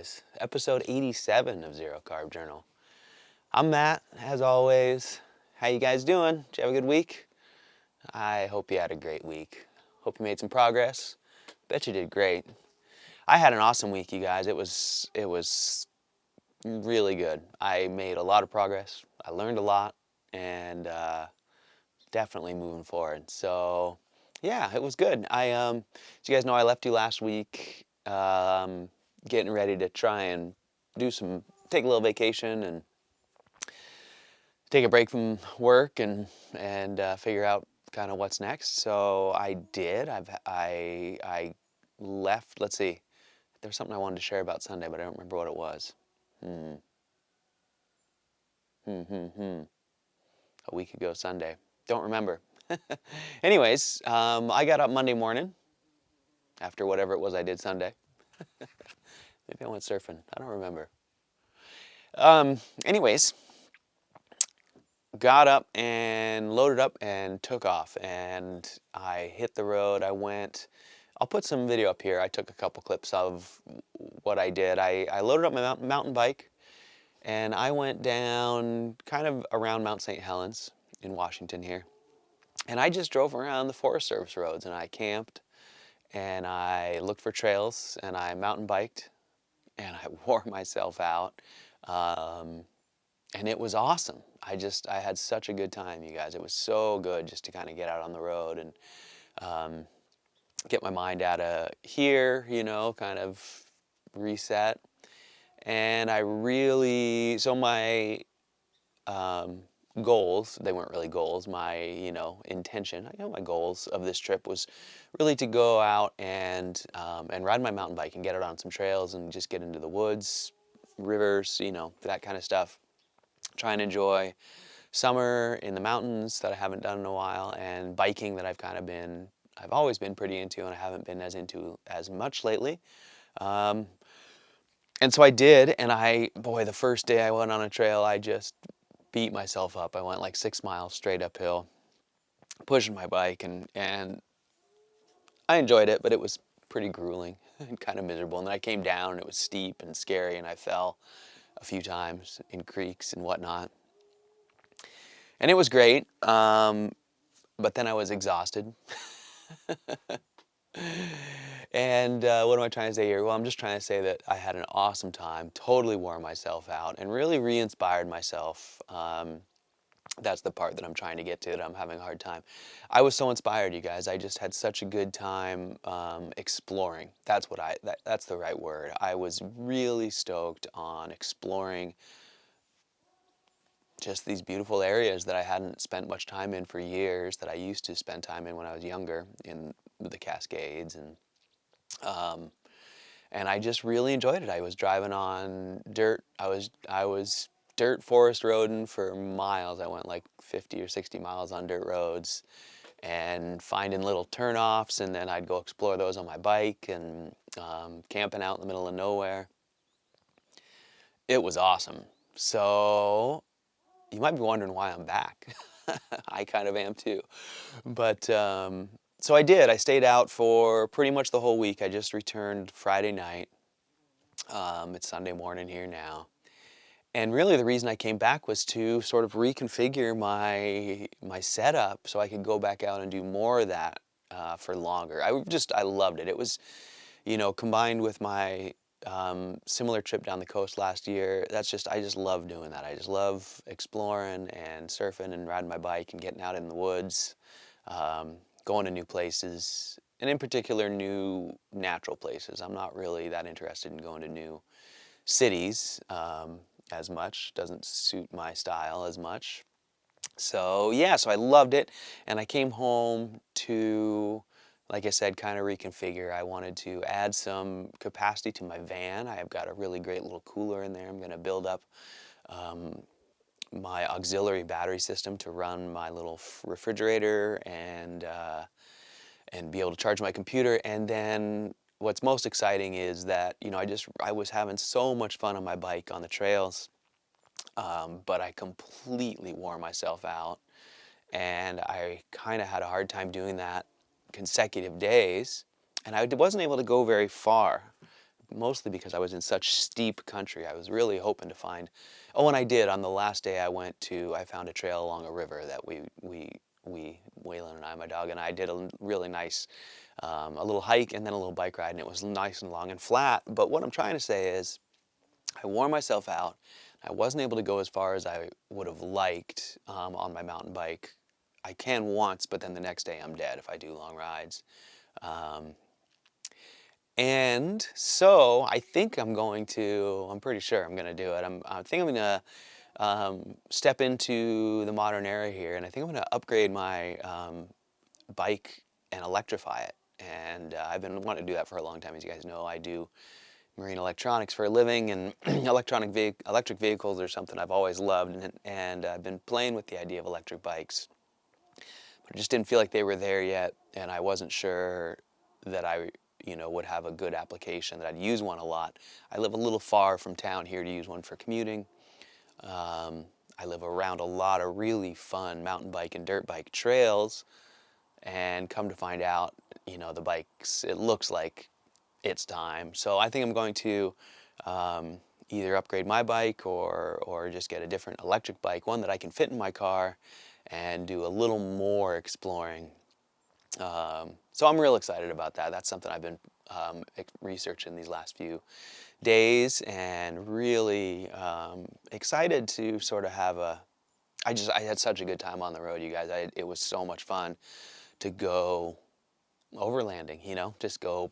guys. Episode 87 of Zero Carb Journal. I'm Matt, as always. How you guys doing? Did you have a good week? I hope you had a great week. Hope you made some progress. Bet you did great. I had an awesome week, you guys. It was really good. I made a lot of progress. I learned a lot, and definitely moving forward. So, yeah, it was good. As you guys know, I left you last week, getting ready to try and take a little vacation and take a break from work and figure out kind of what's next. So I did. I left. Let's see. There's something I wanted to share about Sunday, but I don't remember what it was. A week ago Sunday. Don't remember. Anyways, I got up Monday morning after whatever it was I did Sunday. Maybe I went surfing. I don't remember. Anyways, got up and loaded up and took off. And I hit the road. I'll put some video up here. I took a couple clips of what I did. I loaded up my mountain bike and I went down kind of around Mount St. Helens in Washington here. And I just drove around the Forest Service roads and I camped and I looked for trails and I mountain biked and I wore myself out. And it was awesome. I had such a good time, you guys. It was so good just to kind of get out on the road and get my mind out of here, kind of reset. And my goals, they weren't really goals, my, intention, my goals of this trip was really to go out and ride my mountain bike and get out on some trails and just get into the woods, rivers, that kind of stuff. Try and enjoy summer in the mountains that I haven't done in a while, and biking that I've always been pretty into and I haven't been as into as much lately. And so I did, and the first day I went on a trail, I just beat myself up. I went like 6 miles straight uphill, pushing my bike, and I enjoyed it, but it was pretty grueling and kind of miserable. And then I came down, and it was steep and scary, and I fell a few times in creeks and whatnot. And it was great, but then I was exhausted. And what am I trying to say here? Well, I'm just trying to say that I had an awesome time, totally wore myself out, and really re-inspired myself. That's the part that I'm trying to get to, that I'm having a hard time. I was so inspired, you guys. I just had such a good time exploring. That's the right word. I was really stoked on exploring just these beautiful areas that I hadn't spent much time in for years, that I used to spend time in when I was younger, in the Cascades, and I just really enjoyed it. I was driving on dirt. I was dirt forest roading for miles. I went like 50 or 60 miles on dirt roads and finding little turnoffs, and then I'd go explore those on my bike and camping out in the middle of nowhere. It was awesome. So you might be wondering why I'm back. I kind of am too. But so I did. I stayed out for pretty much the whole week. I just returned Friday night. It's Sunday morning here now. And really the reason I came back was to sort of reconfigure my setup so I could go back out and do more of that for longer. I loved it. It was, combined with my similar trip down the coast last year. I just love doing that. I just love exploring and surfing and riding my bike and getting out in the woods, going to new places, and in particular new natural places. I'm not really that interested in going to new cities as much. Doesn't suit my style as much. So yeah, so I loved it, and I came home to, like I said, kind of reconfigure. I wanted to add some capacity to my van. I have got a really great little cooler in there. I'm going to build up my auxiliary battery system to run my little refrigerator and be able to charge my computer. And then what's most exciting is that, I was having so much fun on my bike on the trails, but I completely wore myself out, and I kind of had a hard time doing that consecutive days, and I wasn't able to go very far. mostly because I was in such steep country. I was really hoping to find, oh, and I did. On the last day I found a trail along a river that Waylon and I, my dog and I, did a really nice, a little hike and then a little bike ride, and it was nice and long and flat. But what I'm trying to say is, I wore myself out. I wasn't able to go as far as I would have liked on my mountain bike. I can once, but then the next day I'm dead if I do long rides. Um, and so I think I'm pretty sure I'm going to do it. I think I'm going to step into the modern era here, and I think I'm going to upgrade my bike and electrify it. And I've been wanting to do that for a long time. As you guys know, I do marine electronics for a living, and electric vehicles are something I've always loved, and I've been playing with the idea of electric bikes. But I just didn't feel like they were there yet, and I wasn't sure that I would have a good application, that I'd use one a lot. I live a little far from town here to use one for commuting. I live around a lot of really fun mountain bike and dirt bike trails, and come to find out, the bikes, it looks like it's time. So I think I'm going to either upgrade my bike or just get a different electric bike, one that I can fit in my car and do a little more exploring. So I'm real excited about that. That's something I've been researching these last few days, and really excited to sort of have I had such a good time on the road, you guys. It was so much fun to go overlanding, just go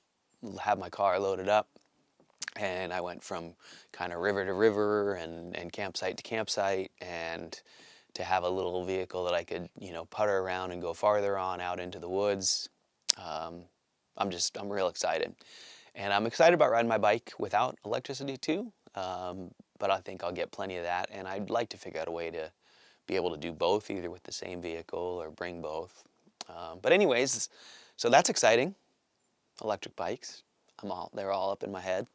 have my car loaded up. And I went from kind of river to river and campsite to campsite, and to have a little vehicle that I could, putter around and go farther on out into the woods. I'm real excited. And I'm excited about riding my bike without electricity too, but I think I'll get plenty of that. And I'd like to figure out a way to be able to do both, either with the same vehicle or bring both. But anyways, so that's exciting. Electric bikes, they're all up in my head.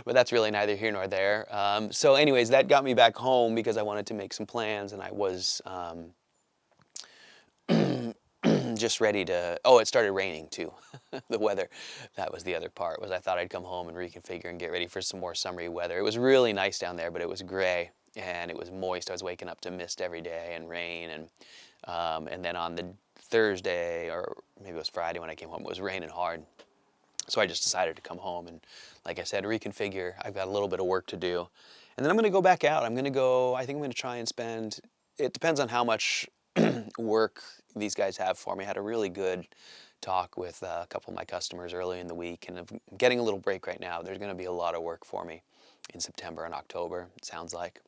But that's really neither here nor there. So anyways, that got me back home because I wanted to make some plans, and I was just ready to, oh, it started raining too. The weather, that was the other part, was I thought I'd come home and reconfigure and get ready for some more summery weather. It was really nice down there, but it was gray and it was moist. I was waking up to mist every day and rain, and then on the Thursday, or maybe it was Friday when I came home, it was raining hard. So I just decided to come home and, like I said, reconfigure. I've got a little bit of work to do. And then I'm going to go back out. I think I'm going to try and spend, it depends on how much work these guys have for me. I had a really good talk with a couple of my customers early in the week, and I'm getting a little break right now. There's going to be a lot of work for me in September and October, it sounds like.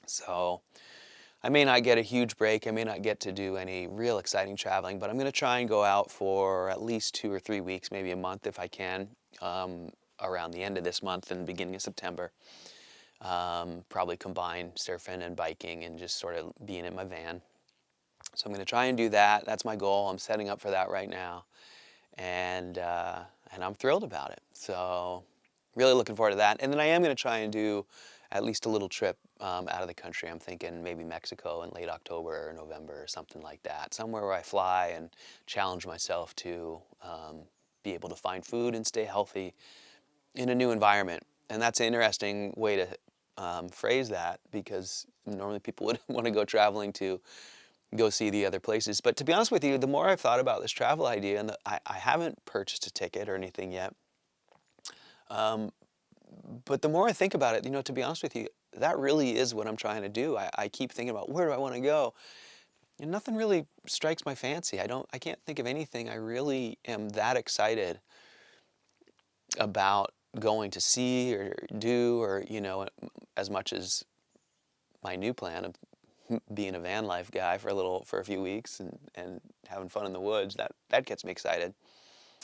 So I may not get a huge break. I may not get to do any real exciting traveling, but I'm going to try and go out for at least 2 or 3 weeks, maybe a month if I can, around the end of this month and beginning of September. Probably combine surfing and biking and just sort of being in my van. So I'm going to try and do that. That's my goal. I'm setting up for that right now, and I'm thrilled about it. So really looking forward to that. And then I am going to try and do at least a little trip out of the country. I'm thinking maybe Mexico in late October or November or something like that. Somewhere where I fly and challenge myself to be able to find food and stay healthy in a new environment. And that's an interesting way to phrase that, because normally people would want to go traveling to go see the other places. But to be honest with you, the more I've thought about this travel idea, and I haven't purchased a ticket or anything yet, but the more I think about it, to be honest with you, that really is what I'm trying to do. I keep thinking about, where do I want to go? And nothing really strikes my fancy. I can't think of anything I really am that excited about going to see or do, or, as much as my new plan of being a van life guy for a few weeks and having fun in the woods. That gets me excited.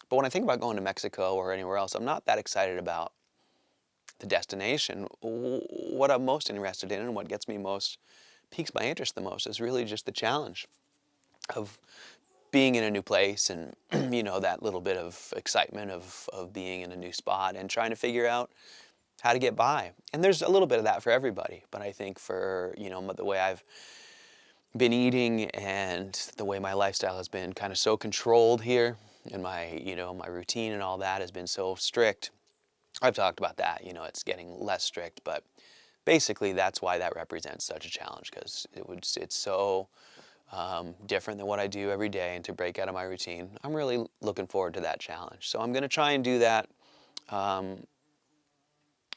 But when I think about going to Mexico or anywhere else, I'm not that excited about the destination. What I'm most interested in, and what piques my interest the most, is really just the challenge of being in a new place, and that little bit of excitement of being in a new spot and trying to figure out how to get by. And there's a little bit of that for everybody, but I think for the way I've been eating and the way my lifestyle has been kind of so controlled here, and my my routine and all that has been so strict, I've talked about that, you know, it's getting less strict, but basically that's why that represents such a challenge, because it's so different than what I do every day, and to break out of my routine, I'm really looking forward to that challenge. So I'm going to try and do that. Um,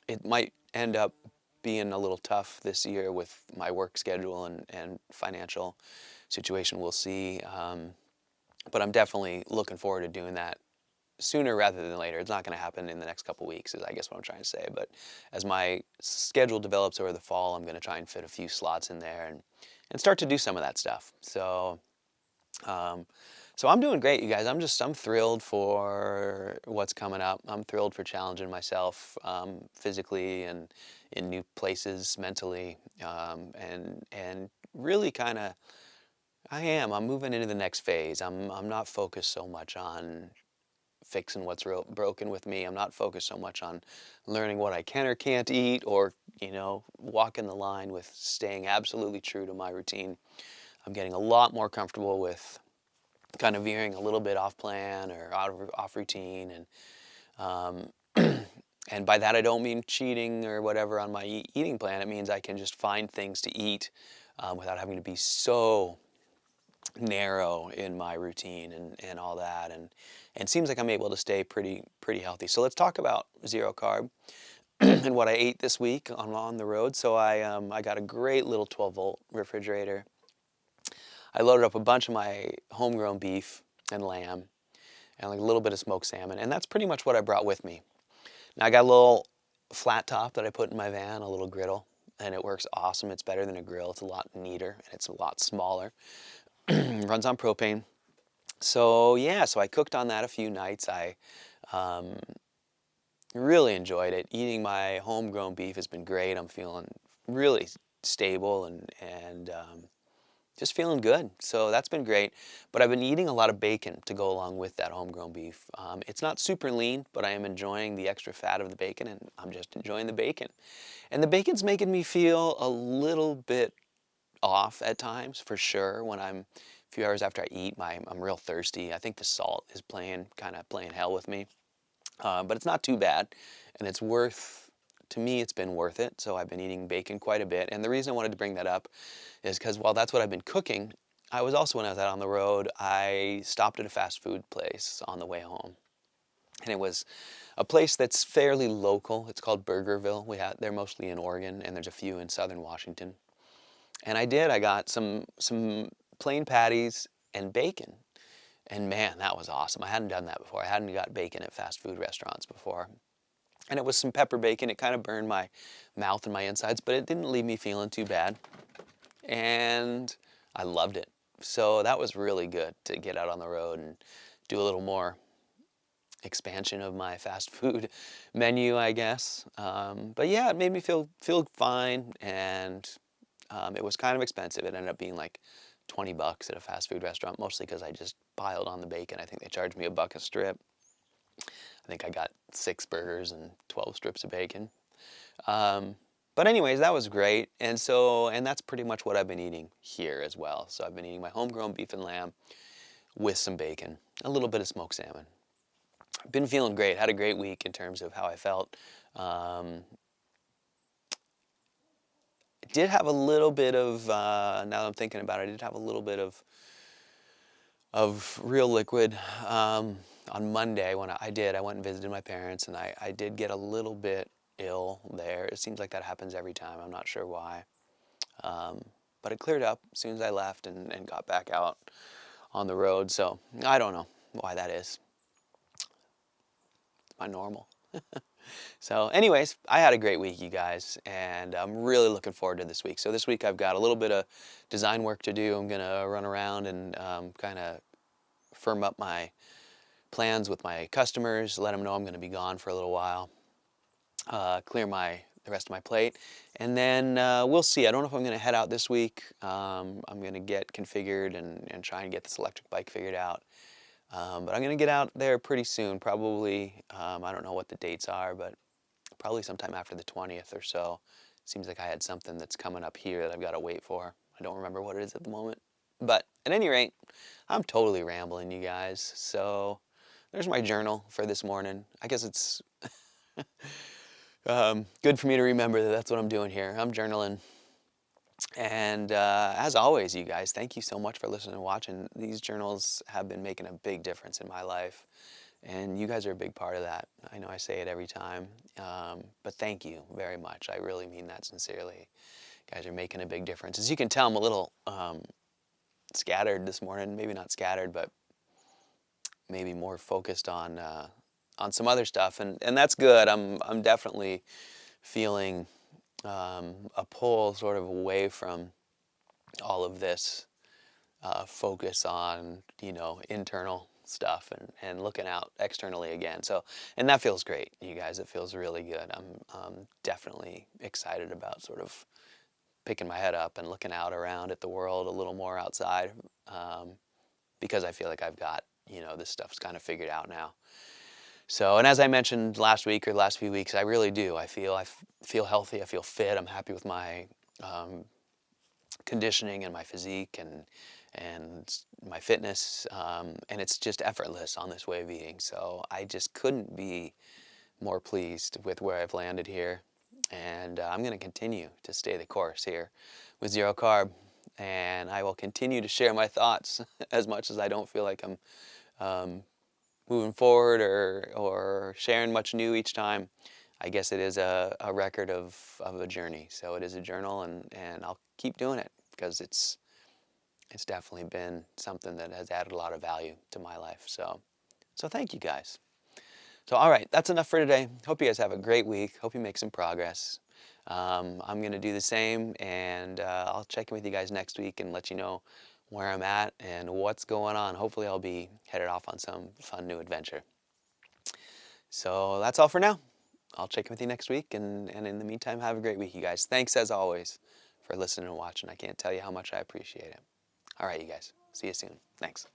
it might end up being a little tough this year with my work schedule and financial situation. We'll see. But I'm definitely looking forward to doing that sooner rather than later. It's not going to happen in the next couple weeks, is I guess what I'm trying to say. But as my schedule develops over the fall, I'm going to try and fit a few slots in there and start to do some of that stuff. Um, so I'm doing great, you guys. I'm thrilled for what's coming up. I'm thrilled for challenging myself physically and in new places mentally, and really kind of I'm moving into the next phase. I'm not focused so much on fixing what's broken with me. I'm not focused so much on learning what I can or can't eat, or, you know, walking the line with staying absolutely true to my routine. I'm getting a lot more comfortable with kind of veering a little bit off plan or off routine, um, and by that I don't mean cheating or whatever on my eating plan. It means I can just find things to eat without having to be so narrow in my routine and all that, and it seems like I'm able to stay pretty healthy. So let's talk about zero carb and what I ate this week on the road. So I got a great little 12-volt refrigerator. I loaded up a bunch of my homegrown beef and lamb and like a little bit of smoked salmon, and that's pretty much what I brought with me. Now I got a little flat top that I put in my van, a little griddle, and it works awesome. It's better than a grill. It's a lot neater and it's a lot smaller. Runs on propane. So yeah, so I cooked on that a few nights. I um, really enjoyed it. Eating my homegrown beef has been great. I'm feeling really stable and just feeling good. So that's been great. But I've been eating a lot of bacon to go along with that homegrown beef. It's not super lean, but I am enjoying the extra fat of the bacon, and I'm just enjoying the bacon. And the bacon's making me feel a little bit off at times, for sure. When I'm a few hours after I eat, I'm real thirsty. I think the salt is kind of playing hell with me. But it's not too bad, and to me, it's been worth it. So I've been eating bacon quite a bit. And the reason I wanted to bring that up is because while that's what I've been cooking, I was also, when I was out on the road, I stopped at a fast food place on the way home. And it was a place that's fairly local. It's called Burgerville. They're mostly in Oregon, and there's a few in southern Washington. And I got some plain patties and bacon. And man, that was awesome. I hadn't done that before. I hadn't got bacon at fast food restaurants before. And it was some pepper bacon. It kind of burned my mouth and my insides, but it didn't leave me feeling too bad. And I loved it. So that was really good to get out on the road and do a little more expansion of my fast food menu, I guess. But yeah, it made me feel fine, and it was kind of expensive. It ended up being like $20 at a fast food restaurant, mostly because I just piled on the bacon. I think they charged me $1 a strip. I think I got 6 burgers and 12 strips of bacon. But anyways, that was great. And that's pretty much what I've been eating here as well. So I've been eating my homegrown beef and lamb with some bacon, a little bit of smoked salmon. Been feeling great. Had a great week in terms of how I felt. Did have a little bit of, now that I'm thinking about it, I did have a little bit of real liquid on Monday when I went and visited my parents, and I did get a little bit ill there. It seems like that happens every time. I'm not sure why. But it cleared up as soon as I left and got back out on the road. So I don't know why that is. It's my normal. So anyways, I had a great week, you guys, and I'm really looking forward to this week. So this week I've got a little bit of design work to do. I'm going to run around and kind of firm up my plans with my customers, let them know I'm going to be gone for a little while, clear the rest of my plate, and then we'll see. I don't know if I'm going to head out this week. I'm going to get configured and try and get this electric bike figured out. But I'm going to get out there pretty soon, probably, I don't know what the dates are, but probably sometime after the 20th or so. Seems like I had something that's coming up here that I've got to wait for. I don't remember what it is at the moment. But at any rate, I'm totally rambling, you guys. So there's my journal for this morning. I guess it's Good for me to remember that that's what I'm doing here. I'm journaling. And as always, you guys, thank you so much for listening and watching. These journals have been making a big difference in my life. And you guys are a big part of that. I know I say it every time. But thank you very much. I really mean that sincerely. You guys are making a big difference. As you can tell, I'm a little scattered this morning. Maybe not scattered, but maybe more focused on some other stuff. And that's good. I'm definitely feeling a pull sort of away from all of this focus on, internal stuff and looking out externally again. So, and that feels great, you guys. It feels really good. I'm definitely excited about sort of picking my head up and looking out around at the world a little more outside, because I feel like I've got, this stuff's kind of figured out now. So, and as I mentioned last week or the last few weeks, I really do. I feel healthy. I feel fit. I'm happy with my conditioning and my physique and my fitness, and it's just effortless on this way of eating. So I just couldn't be more pleased with where I've landed here, and I'm going to continue to stay the course here with zero carb, and I will continue to share my thoughts as much as I don't feel like I'm moving forward or sharing much new each time. I guess it is a record of a journey. So it is a journal, and I'll keep doing it because it's definitely been something that has added a lot of value to my life. So thank you guys. So all right, that's enough for today. Hope you guys have a great week. Hope you make some progress. I'm going to do the same, and I'll check in with you guys next week and let you know where I'm at and what's going on. Hopefully I'll be headed off on some fun new adventure. So that's all for now. I'll check in with you next week, and in the meantime, have a great week, you guys. Thanks as always for listening and watching. I can't tell you how much I appreciate it. All right, you guys. See you soon. Thanks.